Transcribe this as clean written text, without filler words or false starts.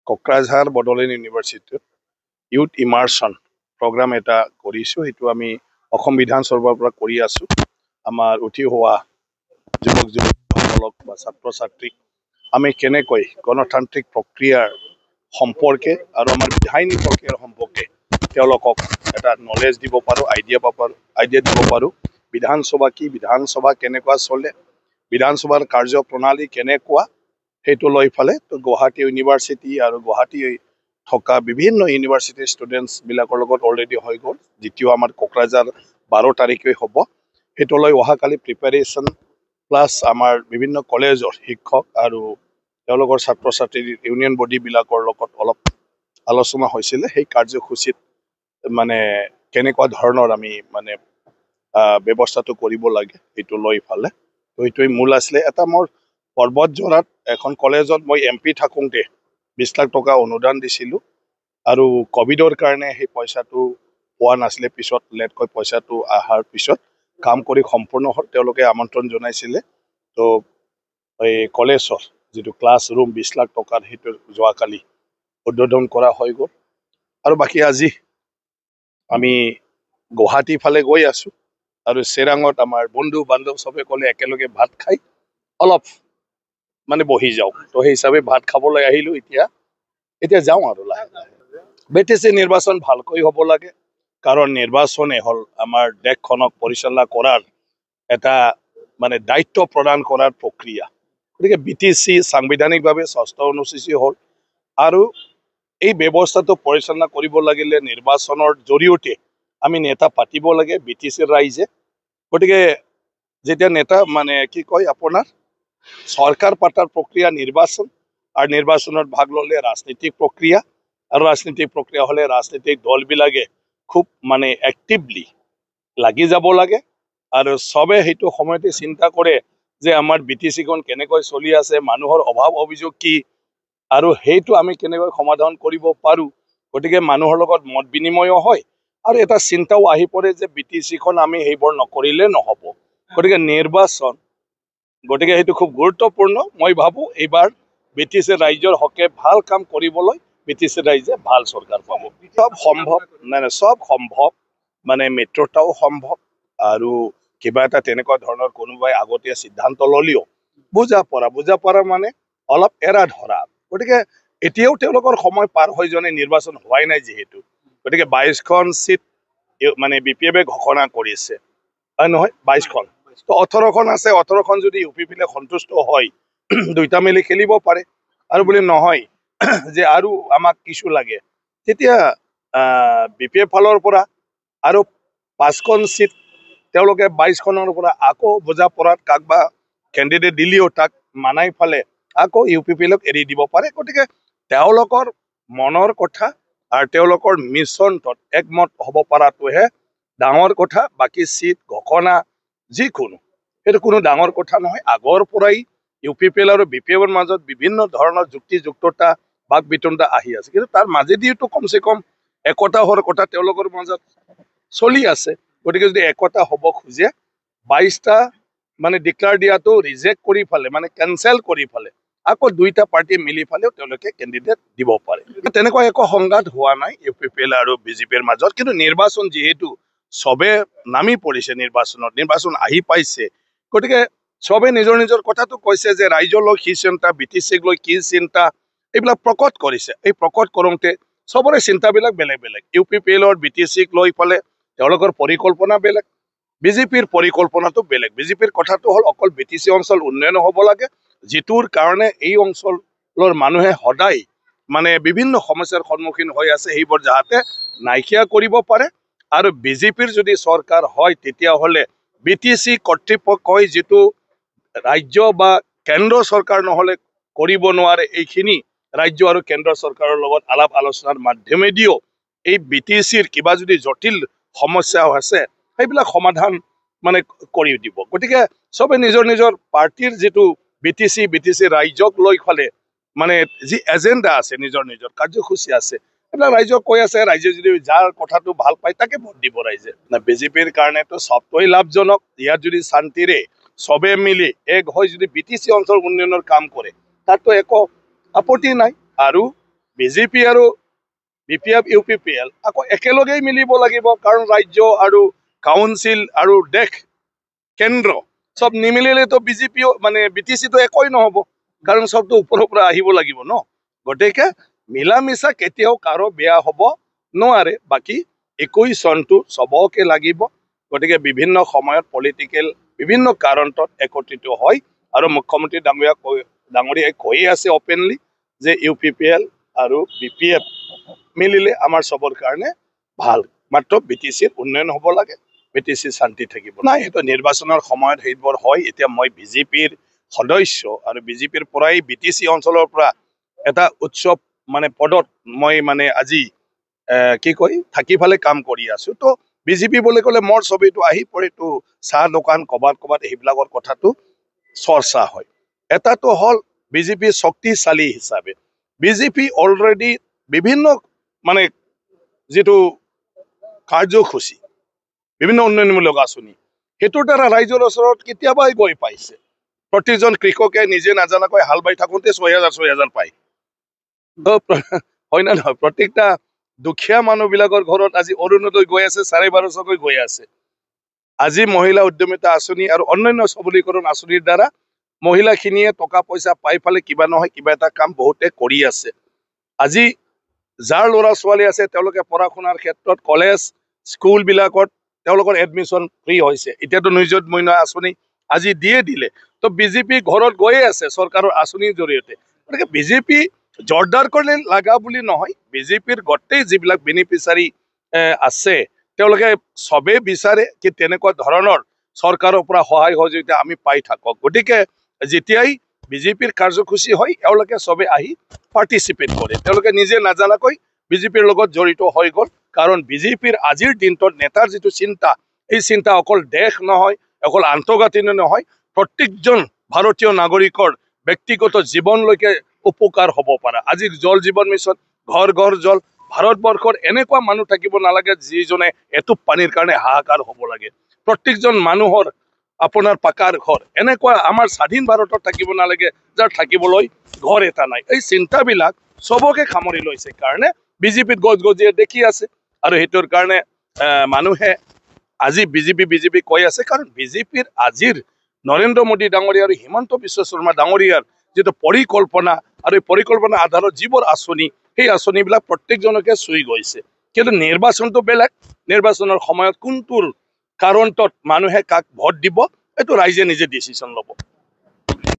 কোকৰাঝাৰ বড়োলেণ্ড ইউনিভাৰ্চিটিত youth immersion programme এটা কৰিছোঁ। সেইটো আমি অসম বিধানসভাৰ পৰা কৰি আছোঁ। আমাৰ উঠি হোৱা যুৱক যুৱতীসকলক বা ছাত্ৰ ছাত্ৰীক আমি কেনেকৈ গণতান্ত্ৰিক প্ৰক্ৰিয়াৰ সম্পৰ্কে আৰু আমাৰ বিধায়িনী প্ৰক্ৰিয়াৰ সম্পৰ্কে তেওঁলোকক এটা নলেজ দিব পাৰোঁ, আইডিয়া দিব পাৰোঁ। বিধানসভা কি, বিধানসভা কেনেকুৱা চলে, বিধানসভাৰ কাৰ্যপ্ৰণালী কেনেকুৱা, সেইটো লৈ ফালে তো গুৱাহাটী ইউনিভাৰ্চিটি আৰু গুৱাহাটী থকা বিভিন্ন ইউনিভাৰ্চিটিৰ ষ্টুডেণ্টছবিলাকৰ লগত অলৰেডি হৈ গ'ল। যিটো আমাৰ কোকৰাঝাৰ 12 তাৰিখে হ'ব, সেইটো লৈ অহাকালি প্ৰিপাৰেশ্যন প্লাছ আমাৰ বিভিন্ন কলেজৰ শিক্ষক আৰু তেওঁলোকৰ ছাত্ৰ ছাত্ৰীৰ ইউনিয়ন বডিবিলাকৰ লগত অলপ আলোচনা হৈছিলে। সেই কাৰ্যসূচীত মানে কেনেকুৱা ধৰণৰ আমি মানে ব্যৱস্থাটো কৰিব লাগে সেইটো লৈ ফালে তো সেইটোৱে মূল আছিলে। এটা মোৰ পৰ্বতজোৰাত এখন কলেজত মই MP থাকোঁতে 20 লাখ টকা অনুদান দিছিলোঁ আৰু কোভিডৰ কাৰণে সেই পইচাটো পোৱা নাছিলে। পিছত লেটকৈ পইচাটো অহাৰ পিছত কাম কৰি সম্পূৰ্ণ হ'ল। তেওঁলোকে আমন্ত্ৰণ জনাইছিলে। তো এই কলেজৰ যিটো ক্লাছ ৰুম 20 লাখ টকাৰ সেইটো যোৱাকালি উদ্বোধন কৰা হৈ গ'ল। আৰু বাকী আজি আমি গুৱাহাটী ফালে গৈ আছোঁ আৰু চিৰাঙত আমাৰ বন্ধু বান্ধৱ চবে ক'লে একেলগে ভাত খাই অলপ মানে বহি যাওঁ। তো সেই হিচাপে ভাত খাবলৈ আহিলোঁ। এতিয়া যাওঁ আৰু লাহে লাহে। BTC নিৰ্বাচন ভালকৈ হ'ব লাগে, কাৰণ নিৰ্বাচনে হ'ল আমাৰ দেশখনক পৰিচালনা কৰাৰ এটা মানে দায়িত্ব প্ৰদান কৰাৰ প্ৰক্ৰিয়া। গতিকে BTC সাংবিধানিকভাৱে 6ষ্ঠ অনুসূচী হ'ল আৰু এই ব্যৱস্থাটো পৰিচালনা কৰিব লাগিলে নিৰ্বাচনৰ জৰিয়তে আমি নেতা পাতিব লাগে BTCৰ ৰাইজে। গতিকে যেতিয়া নেতা মানে কি কয় আপোনাৰ চৰকাৰ পাতাৰ প্ৰক্ৰিয়া নিৰ্বাচন, আৰু নিৰ্বাচনত ভাগ ল'লে ৰাজনৈতিক প্ৰক্ৰিয়া, আৰু ৰাজনৈতিক প্ৰক্ৰিয়া হ'লে ৰাজনৈতিক দলবিলাকে খুব মানে এক্টিভলি লাগি যাব লাগে। আৰু চবে সেইটো সময়তে চিন্তা কৰে যে আমাৰ BTCখন কেনেকৈ চলি আছে, মানুহৰ অভাৱ অভিযোগ কি, আৰু সেইটো আমি কেনেকৈ সমাধান কৰিব পাৰোঁ। গতিকে মানুহৰ লগত মত বিনিময় হয় আৰু এটা চিন্তাও আহি পৰে যে BTCখন আমি সেইবোৰ নকৰিলে নহ'ব। গতিকে নিৰ্বাচন, গতিকে সেইটো খুব গুৰুত্বপূৰ্ণ। মই ভাবোঁ এইবাৰ BTC ৰাইজৰ হকে ভাল কাম কৰিবলৈ BTC ৰাইজে ভাল চৰকাৰ পাব। সব সম্ভৱ সব সম্ভৱ, মানে মিত্ৰতাও সম্ভৱ আৰু কিবা এটা তেনেকুৱা ধৰণৰ কোনোবাই আগতীয়া সিদ্ধান্ত ল'লেও বুজা পৰা মানে অলপ এৰা ধৰা। গতিকে এতিয়াও তেওঁলোকৰ সময় পাৰ হৈ যোৱা নাই, নিৰ্বাচন হোৱাই নাই যিহেতু। গতিকে 22খন চিট মানে BPFে ঘোষণা কৰিছে, নহয় 22খন, তো 18খন আছে। 18খন যদি UPPলে সন্তুষ্ট হয় দুইটা মিলি খেলিব পাৰে। আৰু বুলি নহয় যে আৰু আমাক কিছু লাগে, তেতিয়া BPF ফালৰ পৰা আৰু 5খন চিট তেওঁলোকে 22খনৰ পৰা আকৌ বুজা পৰাত কাকবা কেণ্ডিডেট দিলেও তাক মানাই ফালে আকৌ UPPলক এৰি দিব পাৰে। গতিকে তেওঁলোকৰ মনৰ কথা আৰু তেওঁলোকৰ মিছনটোত একমত হ'ব পৰাটোহে ডাঙৰ কথা। বাকী চিট ঘোষণা যিকোনো সেইটো কোনো ডাঙৰ কথা নহয়। আগৰ পৰাই UPPL আৰু BPFৰ মাজত বিভিন্ন ধৰণৰ যুক্তিযুক্ততা বাক বিতণ্ডা আহি আছে, কিন্তু তাৰ মাজেদিতো কমচে কম একতা হোৱাৰ কথা তেওঁলোকৰ মাজত চলি আছে। গতিকে যদি একতা হ'ব খোজে 22টা মানে ডিক্লেয়াৰ দিয়াটো ৰিজেক্ট কৰি ফালে, মানে কেনচেল কৰি ফালে আকৌ দুইটা পাৰ্টি মিলি ফালেও তেওঁলোকে কেণ্ডিডেট দিব পাৰে। তেনেকুৱা একো সংঘাত হোৱা নাই UPPL আৰু BJPৰ মাজত। কিন্তু নিৰ্বাচন যিহেতু চবে নামি পৰিছে, নিৰ্বাচন আহি পাইছে, গতিকে চবে নিজৰ নিজৰ কথাটো কৈছে যে ৰাইজৰ লৈ কি চিন্তা, BTCক লৈ কি চিন্তা, এইবিলাক প্ৰকট কৰিছে। এই প্ৰকট কৰোঁতে চবৰে চিন্তাবিলাক বেলেগ বেলেগ। UPPLৰ BTCক লৈ ফালে তেওঁলোকৰ পৰিকল্পনা বেলেগ, BJPৰ পৰিকল্পনাটো বেলেগ। BJPৰ কথাটো হ'ল অকল BTC অঞ্চল উন্নয়ন হ'ব লাগে, যিটোৰ কাৰণে এই অঞ্চলৰ মানুহে সদায় মানে বিভিন্ন সমস্যাৰ সন্মুখীন হৈ আছে, সেইবোৰ যাতে নাইকিয়া কৰিব পাৰে। আৰু BJPৰ যদি চৰকাৰ হয় তেতিয়াহ'লে BTC কৰ্তৃপক্ষই যিটো ৰাজ্য বা কেন্দ্ৰ চৰকাৰ নহ'লে কৰিব নোৱাৰে, এইখিনি ৰাজ্য আৰু কেন্দ্ৰ চৰকাৰৰ লগত আলাপ আলোচনাৰ মাধ্যমেদিও এই BTCৰ কিবা যদি জটিল সমস্যা আছে সেইবিলাক সমাধান মানে কৰি দিব। গতিকে চবে নিজৰ নিজৰ পাৰ্টিৰ যিটো BTC ৰাইজক লৈ ফালে মানে যি এজেণ্ডা আছে, নিজৰ নিজৰ কাৰ্যসূচী আছে, এইবিলাক ৰাইজক কৈ আছে। ৰাইজে যদি যাৰ কথাটো ভাল পায় তাকে ভোট দিব ৰাইজে। BJPৰ কাৰণেতো সবটোৱে লাভজনক। ইয়াত যদি শান্তিৰে চবে মিলি এক হৈ যদি BTC অঞ্চল উন্নয়নৰ কাম কৰে তাততো একো আপত্তি নাই। আৰু বিজেপি আৰু BPF UPPL আকৌ একেলগেই মিলিব লাগিব, কাৰণ ৰাজ্য আৰু কাউন্সিল আৰু দেশ কেন্দ্ৰ সব নিমিলিলেতো বিজেপিও মানে BTCটো একোই নহব, কাৰণ সবটো ওপৰৰ পৰা আহিব লাগিব ন। গতিকে মিলা মিছা কেতিয়াও কাৰো বেয়া হ'ব নোৱাৰে। বাকী 21 চনটো সবকে লাগিব। গতিকে বিভিন্ন সময়ত পলিটিকেল বিভিন্ন কাৰণত একত্ৰিত হয়, আৰু মুখ্যমন্ত্ৰী ডাঙৰীয়াই কৈয়ে আছে অপেনলি যে UPPL আৰু BPF মিলিলে আমাৰ সবৰ কাৰণে ভাল, মাত্ৰ BTCৰ উন্নয়ন হ'ব লাগে, BTC শান্তি থাকিব। নাই, সেইটো নিৰ্বাচনৰ সময়ত সেইবোৰ হয়। এতিয়া মই বিজেপিৰ সদস্য আৰু বিজেপিৰ পৰাই BTC অঞ্চলৰ পৰা এটা উৎসৱ মানে পদত মই মানে আজি কি কয় থাকি ফালে কাম কৰি আছো। তো বিজেপি বুলি ক'লে মোৰ ছবিটো আহি পৰে, তো চাহ দোকান ক'বাত সেইবিলাকৰ কথাটো চৰ্চা হয়। এটাটো হ'ল বিজেপি শক্তিশালী হিচাপে বিজেপি অলৰেডি বিভিন্ন মানে যিটো কাৰ্যসূচী, বিভিন্ন উন্নয়নমূলক আঁচনি, সেইটোৰ দ্বাৰা ৰাইজৰ ওচৰত কেতিয়াবাই গৈ পাইছে। প্ৰতিজন কৃষকে নিজে নাজানাকৈ হাল বাই থাকোঁতে 6,000 পায়। হয় না নহয়? প্ৰত্যেকটা দুখীয়া মানুহবিলাকৰ ঘৰত আজি অৰুণোদয় গৈ আছে, 1250কৈ গৈ আছে। আজি মহিলা উদ্যমিতা আঁচনি আৰু অন্যান্য সবলীকৰণ আঁচনিৰ দ্বাৰা মহিলাখিনিয়ে টকা পইচা পাই ফালে কিবা নহয় কিবা এটা কাম বহুতে কৰি আছে। আজি যাৰ ল'ৰা ছোৱালী আছে তেওঁলোকে পঢ়া শুনাৰ ক্ষেত্ৰত কলেজ স্কুলবিলাকত তেওঁলোকৰ এডমিশ্যন ফ্ৰী হৈছে। এতিয়াতো নিযুত মইনা আঁচনি আজি দিলে। তো বিজেপি ঘৰত গৈয়ে আছে চৰকাৰৰ আঁচনিৰ জৰিয়তে। গতিকে বিজেপি জোৰদাৰ কৰিলে লাগা বুলি নহয়, বিজেপিৰ গোটেই যিবিলাক বেনিফিচাৰী আছে তেওঁলোকে সবেই বিচাৰে কি তেনেকুৱা ধৰণৰ চৰকাৰৰ পৰা সহায় সহযোগিতা আমি পাই থাকক। গতিকে যেতিয়াই বিজেপিৰ কাৰ্যসূচী হয় এওঁলোকে সবে আহি পাৰ্টিচিপেট কৰে। তেওঁলোকে নিজে নাজানাকৈ বিজেপিৰ লগত জড়িত হৈ গ'ল, কাৰণ বিজেপিৰ আজিৰ দিনটোত নেতাৰ যিটো চিন্তা, এই চিন্তা অকল দেশ নহয়, অকল আন্তঃগাঁথনি নহয়, প্ৰত্যেকজন ভাৰতীয় নাগৰিকৰ ব্যক্তিগত জীৱনলৈকে উপকাৰ হ'ব পাৰা। আজি জল জীৱন মিছন, ঘৰ ঘৰ জল, ভাৰতবৰ্ষৰ এনেকুৱা মানুহ থাকিব নালাগে যিজনে এটুপ পানীৰ কাৰণে হাহাকাৰ হ'ব লাগে। প্ৰত্যেকজন মানুহৰ আপোনাৰ পাকাৰ ঘৰ, এনেকুৱা আমাৰ স্বাধীন ভাৰতত থাকিব নালাগে যাৰ থাকিবলৈ ঘৰ এটা নাই। এই চিন্তাবিলাক সবকে সামৰি লৈছে কাৰণে বিজেপিত গজগজিয়ে দেখি আছে, আৰু সেইটোৰ কাৰণে মানুহে আজি বিজেপি কৈ আছে। কাৰণ বিজেপিৰ আজিৰ নৰেন্দ্ৰ মোদী ডাঙৰীয়া আৰু হিমন্ত বিশ্ব শৰ্মা ডাঙৰীয়াৰ যিটো পৰিকল্পনা, আৰু এই পৰিকল্পনা আধাৰত যিবোৰ আঁচনি, সেই আঁচনিবিলাক প্ৰত্যেকজনকে চুই গৈছে। কিন্তু নিৰ্বাচনটো বেলেগ, নিৰ্বাচনৰ সময়ত কোনটোৰ কাৰণত মানুহে কাক ভোট দিব এইটো ৰাইজে নিজে ডিচিশ্যন ল'ব।